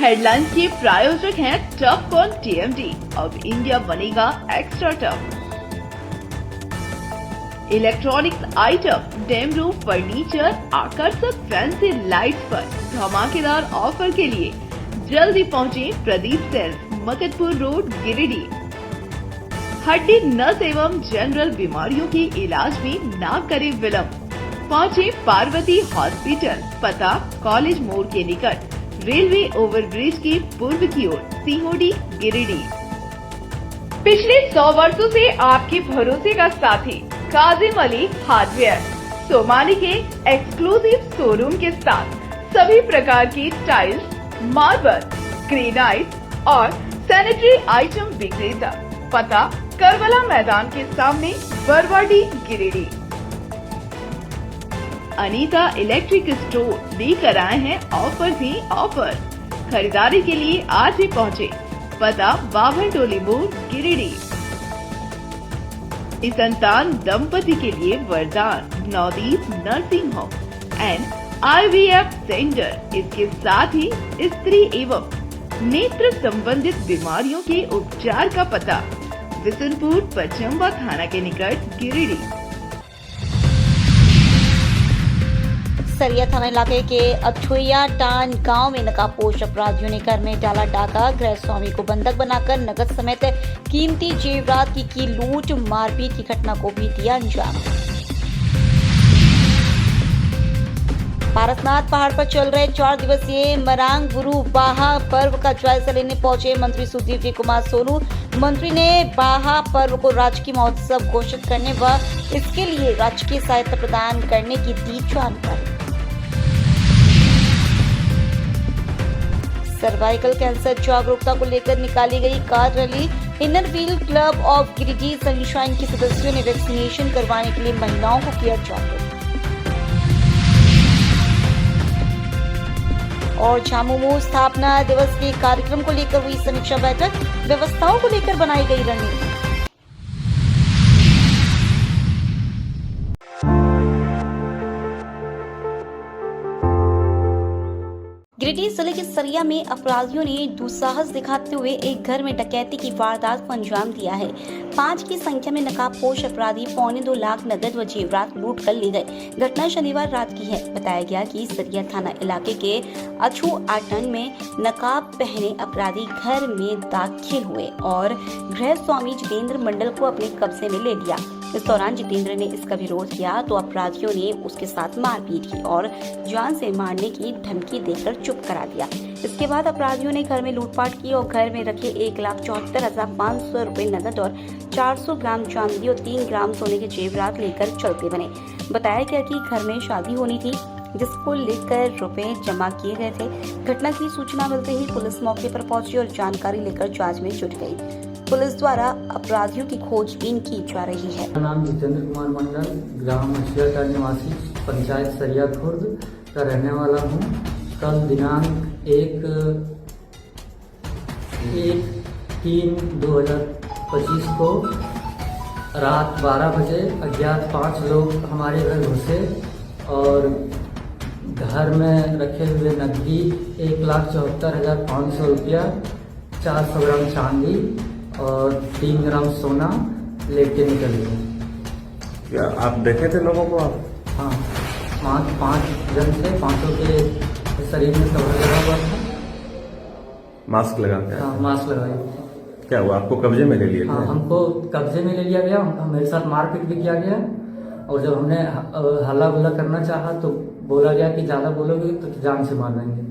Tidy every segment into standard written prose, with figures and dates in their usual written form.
Headlines के प्रायोजक हैं टफकॉन टीएमटी। अब इंडिया बनेगा extra tough. Electronics item, dam roof furniture, आकर्षक फैंसी लाइट्स पर धमाकेदार ऑफर के लिए जल्दी पहुंचे प्रदीप सेल्स, मकतपुर रोड, गिरिडीह। हड्डी, नस एवं जनरल बीमारियों के इलाज में ना करे विलंब। पहुंचे पार्वती हॉस्पिटल, पता कॉलेज मोड़ के निकट, रेलवे ओवरब्रिज के पूर्व की ओर, सीहोडी, गिरिडीह। पिछले 100 वर्षों से आपके भरोसे का साथी काजिम अली हार्डवेयर, सोमानी के एक्सक्लूसिव शोरूम के साथ सभी प्रकार की टाइल्स, मार्बल, ग्रेनाइट और सैनिटरी आइटम विक्रेता। पता करबला मैदान के सामने, बरवाडी, गिरिडीह। अनीता इलेक्ट्रिक स्टोर लेकर आए हैं ऑफर ही ऑफर। खरीदारी के लिए आज ही पहुंचे। पता बाभन टोली मोड़, गिरिडीह। इस संतान दंपति के लिए वरदान Navdeep nursing home and IVF centre. इसके साथ ही स्त्री एवं नेत्र संबंधित बीमारियों के उपचार का पता बिशनपुर पचम्बा थाना के निकट, गिरिडीह। सरिया थाना इलाके के अछुया टान गांव में नकाबपोश अपराधियों ने घर में डाला डाका। गृह स्वामी को बंधक बनाकर नकद समेत कीमती जेवरात की लूट मारपीट की घटना को भी दिया अंजाम। पारसनाथ पहाड़ पर चल रहे 4 दिवसीय मरांग गुरु बाहा पर्व का जायजा लेने पहुंचे मंत्री सुदीव्य कुमार सोनू। मंत्री ने बाहा पर्व को राजकीय महोत्सव घोषित करने व इसके लिए राजकीय सहायता प्रदान करने की दी जानकारी। सर्वाइकल कैंसर जागरूकता को लेकर निकाली गई car rally. Inner wheel club of Giridih sunshine के सदस्यों ने वैक्सीनेशन करवाने के लिए महिलाओं को किया जागरूक। और झामुमो स्थापना दिवस के कार्यक्रम को लेकर हुई समीक्षा बैठक। व्यवस्थाओं को लेकर बनाई गई रणनीति। गिरिडीह जिले के सरिया में अपराधियों ने दुस्साहस दिखाते हुए एक घर में डकैती की वारदात को अंजाम दिया है। 5 की संख्या में नकाबपोश अपराधी 2.25 लाख नगद व जेवरात लूट कर ले गए। घटना शनिवार रात की है। बताया गया कि सरिया थाना इलाके के अछू आटन में नकाब पहने अपराधी घर में दाखिल हुए और गृह स्वामी जितेंद्र मंडल को अपने कब्जे में ले लिया। इस दौरान जितेंद्र ने इसका विरोध किया तो अपराधियों ने उसके साथ मारपीट की और जान से मारने की धमकी देकर चुप करा दिया। इसके बाद अपराधियों ने घर में लूटपाट की और घर में रखे 1,74,500 रुपए नकद और 400 ग्राम चांदी और 3 ग्राम सोने के जेवरात लेकर चलते बने। बताया गया कि घर में शादी होनी थी जिसको लेकर रुपए जमा किए गए थे। घटना की सूचना मिलते ही पुलिस मौके पर पहुंची और जानकारी लेकर जांच में जुट गई। पुलिस द्वारा अपराधियों की खोजबीन की जा रही है। मेरा नाम जितेंद्र कुमार मंडल, ग्राम अछुया निवासी, पंचायत सरिया खुर्द का रहने वाला हूँ। कल दिनांक 1/3/2025 को रात 12 बजे अज्ञात 5 लोग हमारे घर घुसे और घर में रखे हुए नकदी 1,74,500 रुपया, 400 ग्राम चांदी और 3 ग्राम सोना लेके निकल गए। क्या आप देखे थे लोगों को आप? हाँ, 5 जन थे। 5 के शरीर में कवर लगा हुआ था। मास्क लगा के? हाँ, मास्क लगाए। क्या हुआ, आपको कब्जे में ले लिया? हाँ, हमको कब्जे में ले लिया गया। मेरे साथ मारपीट भी किया गया और जब हमने हल्ला गुल्ला करना चाहा तो बोला गया कि ज्यादा बोलोगे तो जान से मार देंगे।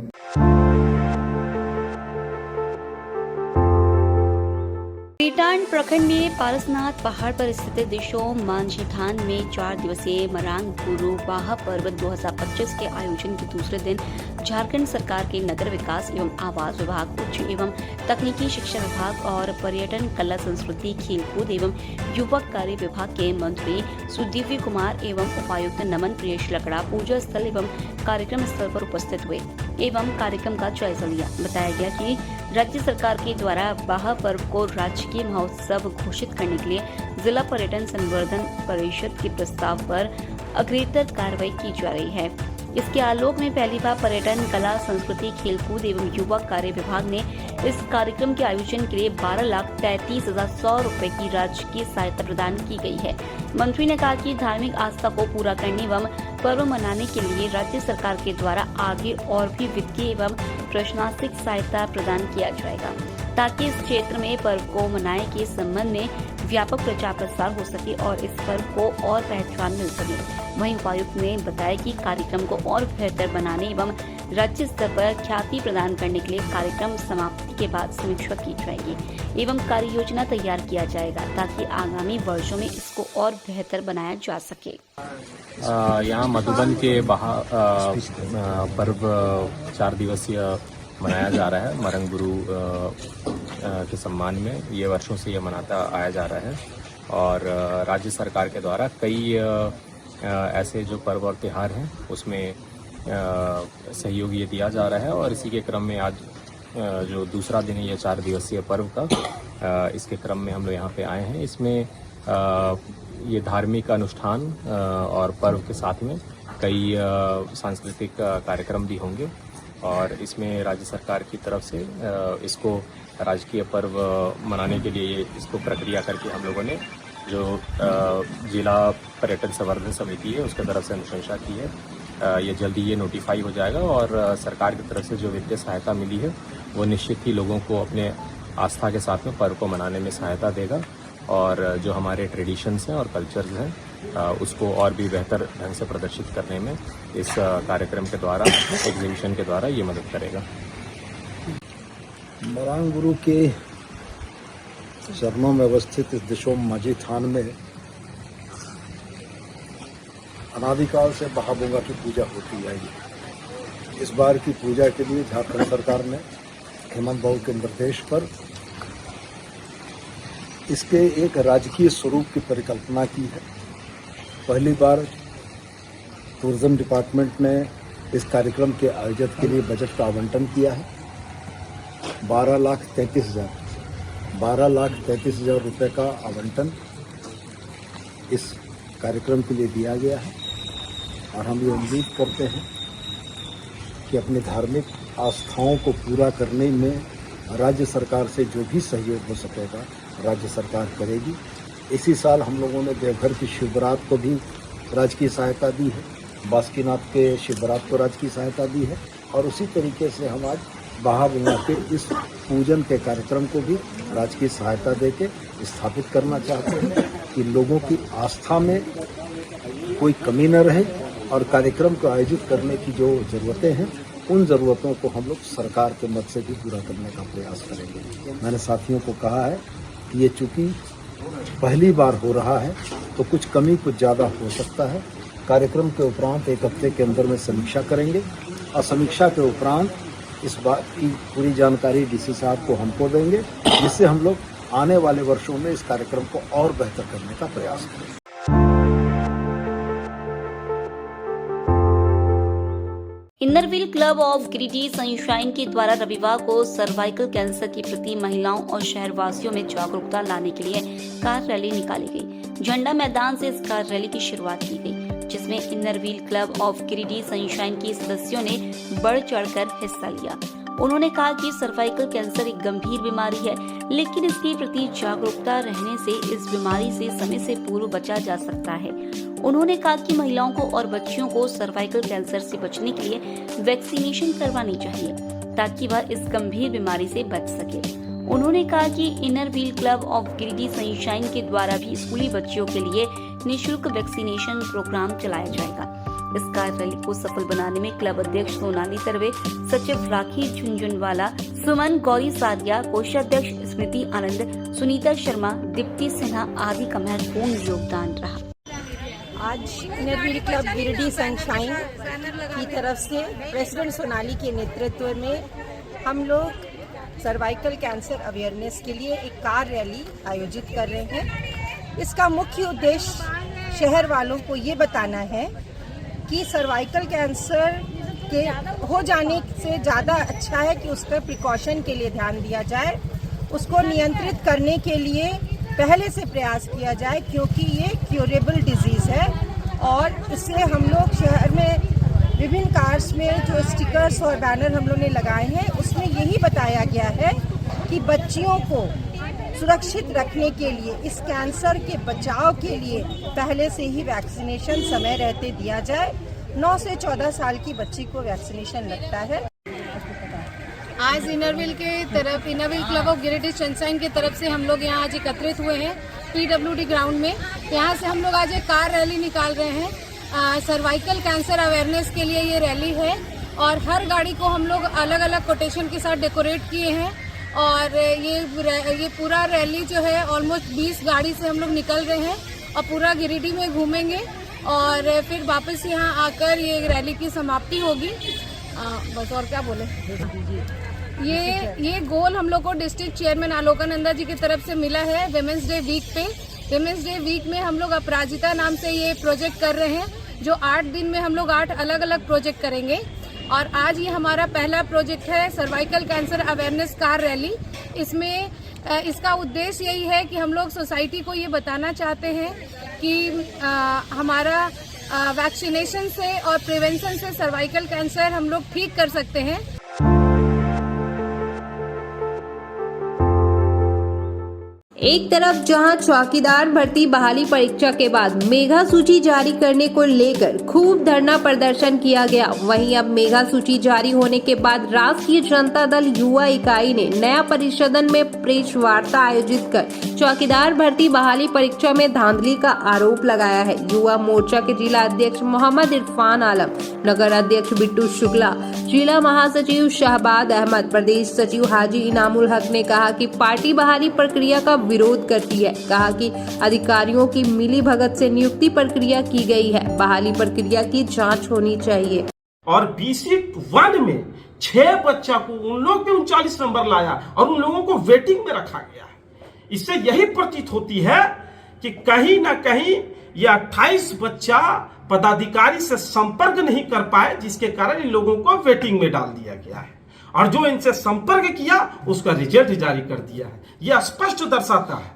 रिटांड प्रखंड में पारसनाथ पहाड़ पर स्थित दिशो मांझी थान में 4 दिवसीय मरांग गुरु बाहा पर्व 2025 के आयोजन के दूसरे दिन झारखंड सरकार के नगर विकास एवं आवास विभाग, उच्च एवं तकनीकी शिक्षा विभाग और पर्यटन, कला, संस्कृति, खेलकूद एवं युवक कार्य विभाग के मंत्री सुदीव्य कुमार एवं उपायुक्त नमन प्रियेश लकड़ा पूजा स्थल एवं कार्यक्रम स्थल पर उपस्थित हुए एवं कार्यक्रम का जायजा लिया। बताया गया कि राज्य सरकार के द्वारा बाहा पर्व को राजकीय महोत्सव घोषित करने के लिए जिला पर्यटन संवर्धन परिषद के प्रस्ताव पर अग्रेतर कार्रवाई की जा रही है। इसके आलोक में पहली बार पर्यटन, कला, संस्कृति, खेलकूद एवं युवा कार्य विभाग ने इस कार्यक्रम के आयोजन के लिए 12,33,100 रुपए की राजकीय सहायता प्रदान की गई है। मंत्री ने कहा कि धार्मिक आस्था को पूरा करने एवं पर्व मनाने के लिए राज्य सरकार के द्वारा आगे और भी वित्तीय एवं प्रशासनिक सहायता प्रदान किया जाएगा, ताकि इस क्षेत्र में पर्व को मनाने के संबंध में व्यापक प्रचार प्रसार हो सके और इस पर्व को और पहचान मिल सके। वहीं उपायुक्त ने बताया कि कार्यक्रम को और बेहतर बनाने एवं राज्य स्तर पर ख्याति प्रदान करने के लिए कार्यक्रम समाप्ति के बाद समीक्षा की जाएगी एवं कार्य योजना तैयार किया जाएगा, ताकि आगामी वर्षों में इसको और बेहतर बनाया जा सके। यहाँ मधुबन के पर्व 4 दिवसीय मनाया जा रहा है। मरंग गुरु के सम्मान में ये वर्षों से ये मनाता आया जा रहा है और राज्य सरकार के द्वारा कई ऐसे जो पर्व और त्यौहार हैं उसमें सहयोग ये दिया जा रहा है और इसी के क्रम में आज जो दूसरा दिन है ये 4 दिवसीय पर्व का, इसके क्रम में हम लोग यहाँ पे आए हैं। इसमें ये धार्मिक अनुष्ठान और पर्व के साथ में कई सांस्कृतिक कार्यक्रम भी होंगे और इसमें राज्य सरकार की तरफ से इसको राजकीय पर्व मनाने के लिए इसको प्रक्रिया करके हम लोगों ने जो जिला पर्यटन संवर्धन समिति है उसके तरफ से अनुशंसा की है। ये जल्दी ये नोटिफाई हो जाएगा और सरकार की तरफ से जो वित्तीय सहायता मिली है वो निश्चित ही लोगों को अपने आस्था के साथ में पर्व को मनाने में सहायता देगा और जो हमारे ट्रेडिशंस हैं और कल्चर्स हैं उसको और भी बेहतर ढंग से प्रदर्शित करने में इस कार्यक्रम के द्वारा, एग्जीबिशन के द्वारा ये मदद करेगा। मरंग गुरु के चरणों में अवस्थित इस दिशोम माझी थान में अनादिकाल से महाबोंगा की पूजा होती आई है। इस बार की पूजा के लिए झारखंड सरकार ने हेमंत बाबू के निर्देश पर इसके एक राजकीय स्वरूप की परिकल्पना की है। पहली बार टूरिज्म डिपार्टमेंट ने इस कार्यक्रम के आयोजन के लिए बजट का आवंटन किया है। 12,33,000 रुपये का आवंटन इस कार्यक्रम के लिए दिया गया है और हम ये उम्मीद करते हैं कि अपनी धार्मिक आस्थाओं को पूरा करने में राज्य सरकार से जो भी सहयोग हो सकेगा राज्य सरकार करेगी। इसी साल हम लोगों ने देवघर की शिवरात को भी राजकीय सहायता दी है, बासुकीनाथ के शिवरात को राजकीय सहायता दी है और उसी तरीके से हम आज महाबोंगा के इस पूजन के कार्यक्रम को भी राजकीय सहायता देके स्थापित करना चाहते हैं कि लोगों की आस्था में कोई कमी न रहे और कार्यक्रम को आयोजित करने की जो ज़रूरतें हैं उन ज़रूरतों को हम लोग सरकार के मद से भी पूरा करने का प्रयास करेंगे। मैंने साथियों को कहा है कि ये चूँकि पहली बार हो रहा है तो कुछ कमी कुछ ज़्यादा हो सकता है। कार्यक्रम के उपरांत 1 हफ्ते के अंदर में समीक्षा करेंगे और समीक्षा के उपरांत इस बात की पूरी जानकारी डीसी साहब को हमको देंगे, जिससे हम लोग आने वाले वर्षों में इस कार्यक्रम को और बेहतर करने का प्रयास करें। Inner Wheel club of Giridih sunshine के द्वारा रविवार को सर्वाइकल कैंसर के प्रति महिलाओं और शहरवासियों में जागरूकता लाने के लिए कार रैली निकाली गई। झंडा मैदान से इस कार रैली की शुरुआत की गई, जिसमें Inner Wheel club of Giridih sunshine के सदस्यों ने बढ़ चढ़कर हिस्सा लिया। उन्होंने कहा कि सर्वाइकल कैंसर एक गंभीर बीमारी है, लेकिन इसके प्रति जागरूकता रहने से इस बीमारी से समय से पूर्व बचा जा सकता है। उन्होंने कहा कि महिलाओं को और बच्चियों को सर्वाइकल कैंसर से बचने के लिए वैक्सीनेशन करवानी चाहिए, ताकि वह इस गंभीर बीमारी से बच सके। उन्होंने कहा कि Inner Wheel club of Giridih sunshine के द्वारा भी स्कूली बच्चियों के लिए निःशुल्क वैक्सीनेशन प्रोग्राम चलाया जाएगा। इस कार रैली को सफल बनाने में क्लब अध्यक्ष सोनाली तरवे, सचिव राखी झुंझुनवाला, सुमन गौरी सादिया, कोषाध्यक्ष स्मृति आनंद, सुनीता शर्मा, दीप्ति सिन्हा आदि का महत्वपूर्ण योगदान रहा। आज इनरव्हील क्लब गिरिडीह सनशाइन की तरफ से प्रेसिडेंट सोनाली के नेतृत्व में हम लोग सर्वाइकल कैंसर अवेयरनेस के लिए एक कार रैली आयोजित कर रहे हैं। इसका मुख्य उद्देश्य शहर वालों को ये बताना है कि सर्वाइकल कैंसर के हो जाने से ज़्यादा अच्छा है कि उसका प्रिकॉशन के लिए ध्यान दिया जाए, उसको नियंत्रित करने के लिए पहले से प्रयास किया जाए, क्योंकि ये क्यूरेबल डिजीज़ है और इससे हम लोग शहर में विभिन्न इसमें जो स्टिकर्स और बैनर हम लोग ने लगाए हैं उसमें यही बताया गया है कि बच्चियों को सुरक्षित रखने के लिए, इस कैंसर के बचाव के लिए पहले से ही वैक्सीनेशन समय रहते दिया जाए। 9 से 14 साल की बच्ची को वैक्सीनेशन लगता है। आज Inner Wheel club of Giridih sunshine की तरफ से हम लोग यहाँ आज एकत्रित हुए हैं PWD ग्राउंड में। यहाँ से हम लोग आज एक कार रैली निकाल रहे हैं। सर्वाइकल कैंसर अवेयरनेस के लिए ये रैली है और हर गाड़ी को हम लोग अलग अलग कोटेशन के साथ डेकोरेट किए हैं और ये पूरा रैली जो है ऑलमोस्ट 20 गाड़ी से हम लोग निकल रहे हैं और पूरा गिरिडीह में घूमेंगे और फिर वापस यहाँ आकर ये रैली की समाप्ति होगी। बस और क्या बोले। ये गोल हम लोग को डिस्ट्रिक्ट चेयरमैन आलोकानंदा जी की तरफ से मिला है विमेंस डे वीक पे। विमेंस डे वीक में हम लोग अपराजिता नाम से ये प्रोजेक्ट कर रहे हैं जो 8 दिन में हम लोग 8 अलग अलग प्रोजेक्ट करेंगे और आज ये हमारा पहला प्रोजेक्ट है cervical cancer awareness car rally. इसमें इसका उद्देश्य यही है कि हम लोग सोसाइटी को ये बताना चाहते हैं कि हमारा वैक्सीनेशन से और प्रिवेंशन से सर्वाइकल कैंसर हम लोग ठीक कर सकते हैं। एक तरफ जहां चौकीदार भर्ती बहाली परीक्षा के बाद मेगा सूची जारी करने को लेकर खूब धरना प्रदर्शन किया गया, वहीं अब मेगा सूची जारी होने के बाद राष्ट्रीय जनता दल युवा इकाई ने नया परिषदन में प्रेस वार्ता आयोजित कर चौकीदार भर्ती बहाली परीक्षा में धांधली का आरोप लगाया है। युवा मोर्चा के जिला अध्यक्ष मोहम्मद इरफान आलम, नगर अध्यक्ष बिट्टू शुक्ला, जिला महासचिव शहबाद अहमद, प्रदेश सचिव हाजी इनामुल हक ने कहा कि पार्टी बहाली प्रक्रिया का विरोध करती है। कहा कि अधिकारियों की मिली भगत से नियुक्ति प्रक्रिया की गई है, बहाली प्रक्रिया की जांच होनी चाहिए। और BC1 में 6 बच्चा को उन लोग ने 39 नंबर लाया और उन लोगों को वेटिंग में रखा गया है। इससे यही प्रतीत होती है कि कहीं ना कहीं ये 28 बच्चा पदाधिकारी से संपर्क नहीं कर पाए, जिसके कारण इन लोगों को वेटिंग में डाल दिया गया है और जो इनसे संपर्क किया उसका रिजल्ट जारी कर दिया है। यह स्पष्ट दर्शाता है।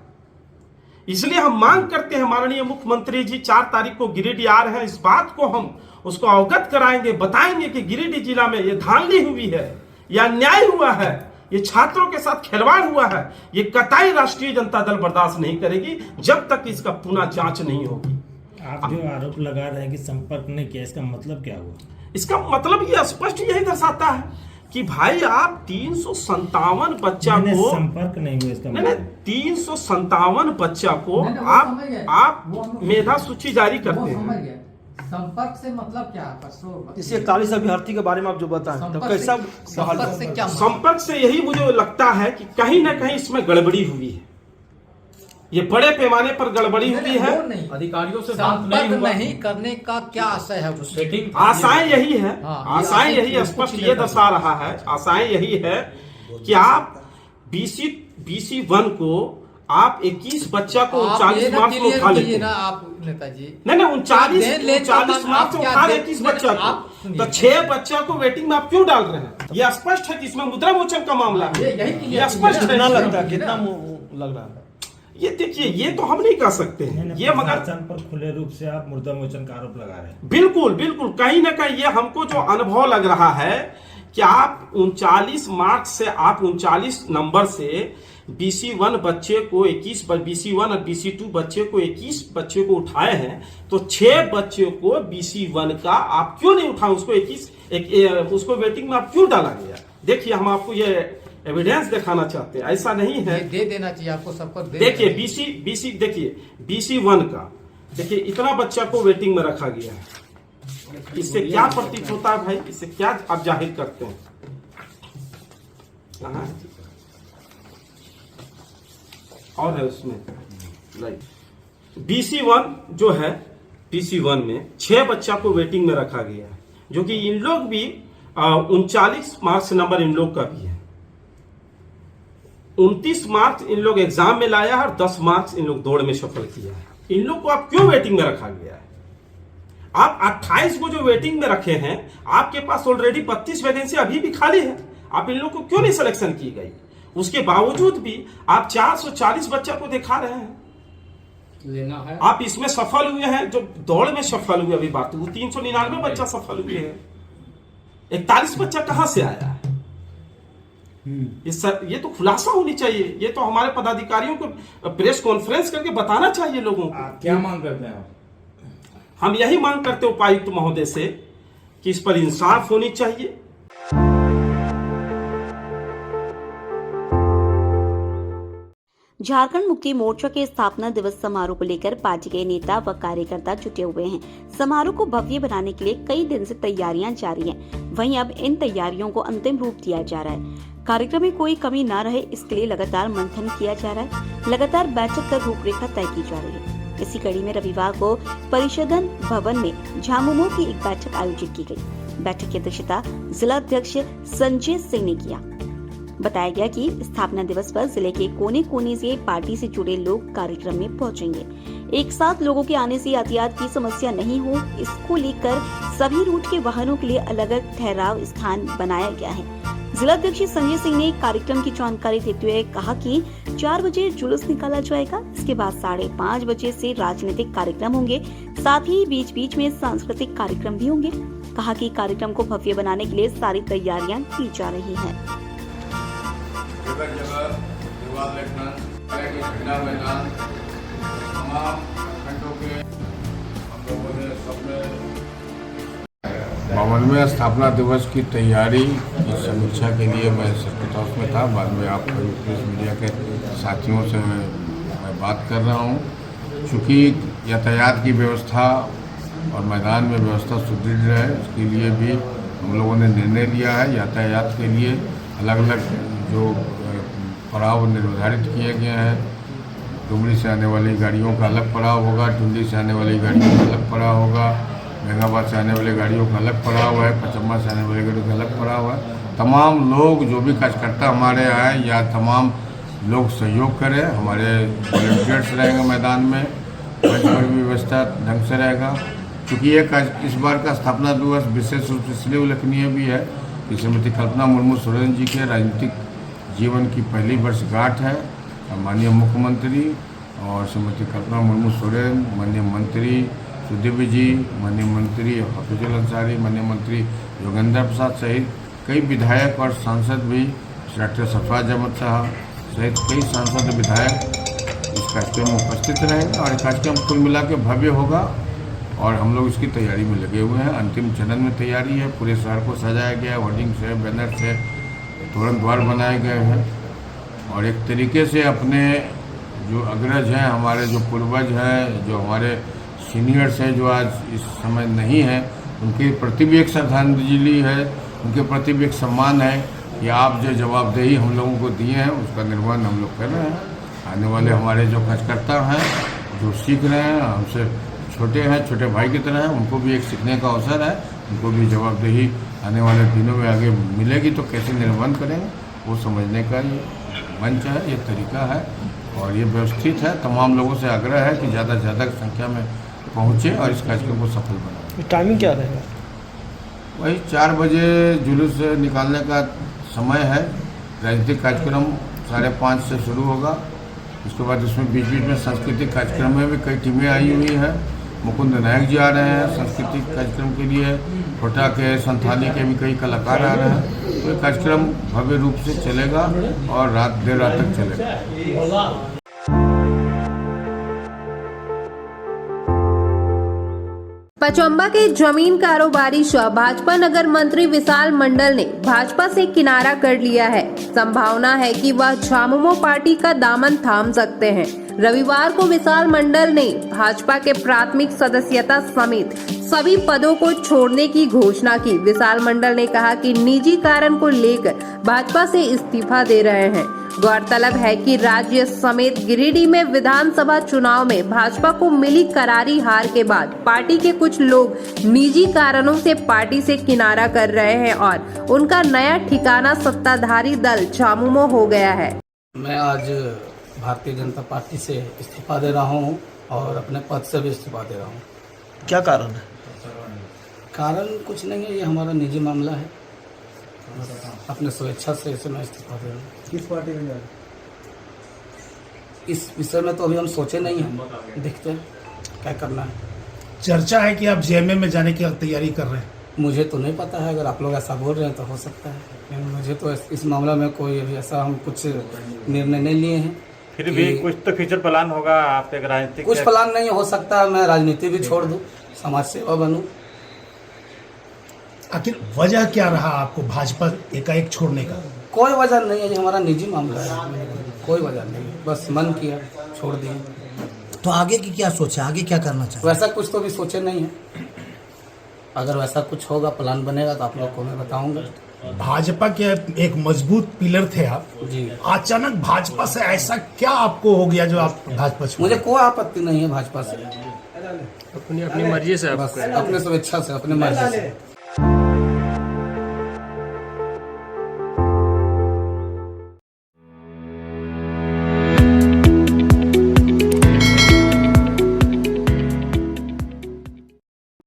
इसलिए हम मांग करते हैं माननीय मुख्यमंत्री जी 4 तारीख को गिरिडीह आ रहे हैं, इस बात को हम उसको अवगत कराएंगे, बताएंगे कि गिरिडीह जिला में ये धांधली हुई है, यह अन्याय हुआ है, ये छात्रों के साथ खिलवाड़ हुआ है। ये कतई राष्ट्रीय जनता दल बर्दाश्त नहीं करेगी जब तक इसका पुनः जांच नहीं होगी। आप जो आरोप लगा रहे हैं कि संपर्क नहीं किया, इसका मतलब क्या हुआ? इसका मतलब ये स्पष्ट यही दर्शाता है कि भाई आप 357 बच्चा को संपर्क नहीं हुआ, इसका नहीं 357 बच्चा को आप मेधा सूची जारी करते हैं। संपर्क से मतलब क्या? इस 41 अभ्यर्थी के बारे में आप जो बताएं तो कैसा संपर्क से क्या? संपर्क से यही मुझे लगता है कि कहीं ना कहीं इसमें गड़बड़ी हुई है, ये बड़े पैमाने पर गड़बड़ी हुई है। अधिकारियों से बात नहीं करने का क्या आशय है? आशाएं यही है, आशाएं यही स्पष्ट ये दर्शा रहा है, आशाएं यही है कि आप BC1 को आप 21 बच्चा को 39 मार्क्स को उठा लेते हैं। आप नेताजी नहीं 39 मार्क्स से उठा 21 बच्चा को, तो 6 बच्चा को वेटिंग में आप क्यों डाल रहे हैं? यह स्पष्ट है कि इसमें मुद्रा मोचन का मामला है। यह स्पष्ट है। कितना लगता है, कितना लग रहा है? ये देखिए, ये तो हम नहीं कर सकते हैं। ये मगर पर खुले रूप से आप मुद्दा मोचन का आरोप लगा रहे हैं। बिल्कुल बिल्कुल, कहीं ना कहीं ये हमको जो अनुभव लग रहा है कि आप 39 मार्क्स से, आप 39 नंबर से BC1 बच्चे को 21, BC1 और BC2 बच्चे को 21 बच्चे को उठाए हैं, तो 6 बच्चे को BC1 का आप क्यों नहीं उठाए? उसको उसको वेटिंग में आप क्यों डाला गया? देखिए, हम आपको ये एविडेंस दिखाना चाहते हैं, ऐसा नहीं है। दे देना चाहिए आपको सबको। देखिए देखिए BC1 का देखिए, इतना बच्चा को वेटिंग में रखा गया है। इससे क्या प्रतीत होता है भाई? इससे क्या आप जाहिर करते हैं? और है उसमें BC1 जो है, BC1 में 6 बच्चा को वेटिंग में रखा गया है, जो कि इन लोग भी 39 मार्क्स नंबर इन लोग का भी है। 29 मार्क्स इन लोग एग्जाम में लाया है और 10 मार्क्स इन लोग दौड़ में सफल किया है। इन लोग को आप क्यों वेटिंग में रखा गया है? आप 28 को जो वेटिंग में रखे हैं, आपके पास ऑलरेडी 32 वैकेंसी अभी भी खाली है, आप इन लोग को क्यों नहीं सिलेक्शन की गई? उसके बावजूद भी आप 440 बच्चा को दिखा रहे हैं। लेना है। आप इसमें सफल हुए हैं, जो दौड़ में सफल हुए, अभी बात 399 बच्चा सफल हुए हैं। 41 बच्चा कहां से आया? ये तो खुलासा होनी चाहिए। ये तो हमारे पदाधिकारियों को प्रेस कॉन्फ्रेंस करके बताना चाहिए लोगों को। क्या मांग करते हैं आप? हम यही मांग करते हैं उपायुक्त महोदय से कि इस पर इंसाफ होनी चाहिए। झारखंड मुक्ति मोर्चा के स्थापना दिवस समारोह को लेकर पार्टी के नेता व कार्यकर्ता जुटे हुए हैं। समारोह को भव्य बनाने के लिए कई दिन से तैयारियां जारी हैं। वहीं अब इन तैयारियों को अंतिम रूप दिया जा रहा है। कार्यक्रम में कोई कमी न रहे, इसके लिए लगातार मंथन किया जा रहा है। लगातार बैठक कर रूपरेखा तय की जा रही है। इसी कड़ी में रविवार को परिषदन भवन में झामुमो की एक बैठक आयोजित की गई। बैठक की अध्यक्षता जिला अध्यक्ष संजय सिंह ने किया। बताया गया कि स्थापना दिवस पर जिले के कोने कोने से पार्टी से जुड़े लोग कार्यक्रम में पहुंचेंगे। एक साथ लोगों के आने से यातायात की समस्या नहीं हो, इसको लेकर सभी रूट के वाहनों के लिए अलग अलग ठहराव स्थान बनाया गया है। जिला अध्यक्ष संजय सिंह ने कार्यक्रम की जानकारी देते हुए कहा कि 4 बजे जुलूस निकाला जाएगा। इसके बाद 5:30 बजे से राजनीतिक कार्यक्रम होंगे। साथ ही बीच बीच में सांस्कृतिक कार्यक्रम भी होंगे। कहा कि कार्यक्रम को भव्य बनाने के लिए सारी तैयारियां की जा रही हैं। बावनवें स्थापना दिवस की तैयारी की समीक्षा के लिए मैं सर्किट हाउस में था। बाद में आप प्रेस मीडिया के साथियों से मैं बात कर रहा हूँ। चूँकि यातायात की व्यवस्था और मैदान में व्यवस्था सुदृढ़ रहे, उसके लिए भी हम लोगों ने निर्णय लिया है। यातायात के लिए अलग अलग जो पड़ाव निर्धारित किए गए हैं। डुमरी से आने वाली गाड़ियों का अलग पड़ाव होगा, टुंडी से आने वाली गाड़ियों का अलग पड़ाव होगा, महंगाबाद से आने वाली गाड़ियों का अलग पड़ाव है, पचम्मा से आने वाली गाड़ियों का अलग पड़ाव है। तमाम लोग जो भी कार्यकर्ता हमारे आए या तमाम लोग सहयोग करें। हमारे वॉलंटियर्स रहेंगे मैदान में, मंच पर भी व्यवस्था ढंग से रहेगा। क्योंकि इस बार का स्थापना दिवस विशेष रूप से इसलिए उल्लेखनीय भी है कि श्रीमती कल्पना मुर्मू सोरेन जी के राजनीतिक जीवन की पहली वर्षगांठ है। माननीय मुख्यमंत्री और श्रीमती कल्पना मुर्मू सोरेन, माननीय मंत्री सुदेवी जी, माननीय मंत्री हफीजुल अंसारी, माननीय मंत्री योगेंद्र प्रसाद सहित कई विधायक और सांसद भी, डॉक्टर सरफराज अहमद साहब सहित कई सांसद विधायक इस कार्यक्रम में उपस्थित रहेंगे। और कार्यक्रम कुल मिला के भव्य होगा और हम लोग इसकी तैयारी में लगे हुए हैं। अंतिम चरण में तैयारी है। पूरे शहर को सजाया गया है, होर्डिंग से, बैनर से, तोरण द्वार बनाए गए हैं। और एक तरीके से अपने जो अग्रज हैं, हमारे जो पूर्वज हैं, जो हमारे सीनियर्स हैं, जो आज इस समय नहीं हैं, उनके प्रति भी एक श्रद्धांजलि है, उनके प्रति भी एक सम्मान है कि आप जो जवाबदेही हम लोगों को दिए हैं उसका निर्वहन हम लोग कर रहे हैं। आने वाले हमारे जो कार्यकर्ता हैं, जो सीख रहे हैं, हमसे छोटे हैं, छोटे भाई की तरह हैं, उनको भी एक सीखने का अवसर है। उनको भी जवाबदेही आने वाले दिनों में आगे मिलेगी तो कैसे निर्वहन करेंगे वो समझने का ये मंच है, ये तरीका है और ये व्यवस्थित है। तमाम लोगों से आग्रह है कि ज़्यादा से ज़्यादा संख्या में पहुँचे और इस कार्यक्रम को सफल बनाएं। टाइमिंग क्या रहेगा? वही 4 बजे जुलूस निकालने का समय है। राजनीतिक कार्यक्रम 5:30 से शुरू होगा। उसके बाद उसमें बीच बीच में सांस्कृतिक कार्यक्रम में भी कई टीमें आई हुई हैं। मुकुंद नायक जी आ रहे हैं सांस्कृतिक कार्यक्रम के लिए, कोटा के, संथाली के भी कई कलाकार आ रहे हैं। तो ये कार्यक्रम भव्य रूप से चलेगा और देर रात तक चलेगा। पचम्बा के जमीन कारोबारी शाह भाजपा नगर मंत्री विशाल मंडल ने भाजपा से किनारा कर लिया है। संभावना है कि वह झामुमो पार्टी का दामन थाम सकते हैं। रविवार को विशाल मंडल ने भाजपा के प्राथमिक सदस्यता समेत सभी पदों को छोड़ने की घोषणा की। विशाल मंडल ने कहा कि निजी कारण को लेकर भाजपा से इस्तीफा दे रहे हैं। गौरतलब है कि राज्य समेत गिरिडीह में विधानसभा चुनाव में भाजपा को मिली करारी हार के बाद पार्टी के कुछ लोग निजी कारणों से पार्टी से किनारा कर रहे हैं और उनका नया ठिकाना सत्ताधारी दल झामुमो हो गया है। मैं आज भारतीय जनता पार्टी से इस्तीफा दे रहा हूं और अपने पद से भी इस्तीफा दे रहा हूं। क्या कारण है? कारण कुछ नहीं है, ये हमारा निजी मामला है। अपने स्वेच्छा से इसे मैं इस्तीफा दे रहा हूँ। किस पार्टी में जा रहे? इस विषय में तो अभी हम सोचे नहीं हैं, देखते हैं क्या करना है। चर्चा है कि आप जेएमएम में जाने की तैयारी कर रहे हैं। मुझे तो नहीं पता है, अगर आप लोग ऐसा बोल रहे हैं तो हो सकता है, लेकिन मुझे तो इस मामला में कोई अभी ऐसा हम कुछ निर्णय नहीं लिए हैं। फिर भी कुछ तो फ्यूचर प्लान होगा, आप एक राजनीतिक कुछ प्लान नहीं हो सकता, मैं राजनीति भी छोड़ दूं, समाज सेवा बनूं। आखिर वजह क्या रहा आपको भाजपा एकाएक छोड़ने का? कोई वजह नहीं है, ये हमारा निजी मामला है, कोई वजह नहीं है, बस मन किया छोड़ दिए। तो आगे की क्या सोचा, आगे क्या करना चाहिए? वैसा कुछ तो भी सोचे नहीं है, अगर वैसा कुछ होगा प्लान बनेगा तो आप लोग को मैं बताऊंगा। भाजपा के एक मजबूत पिलर थे आप जी, अचानक भाजपा से ऐसा क्या आपको हो गया जो आप भाजपा छोड़? मुझे कोई आपत्ति नहीं है भाजपा से, अपनी मर्जी से, बस अपने स्वेच्छा से, अपने मर्जी से।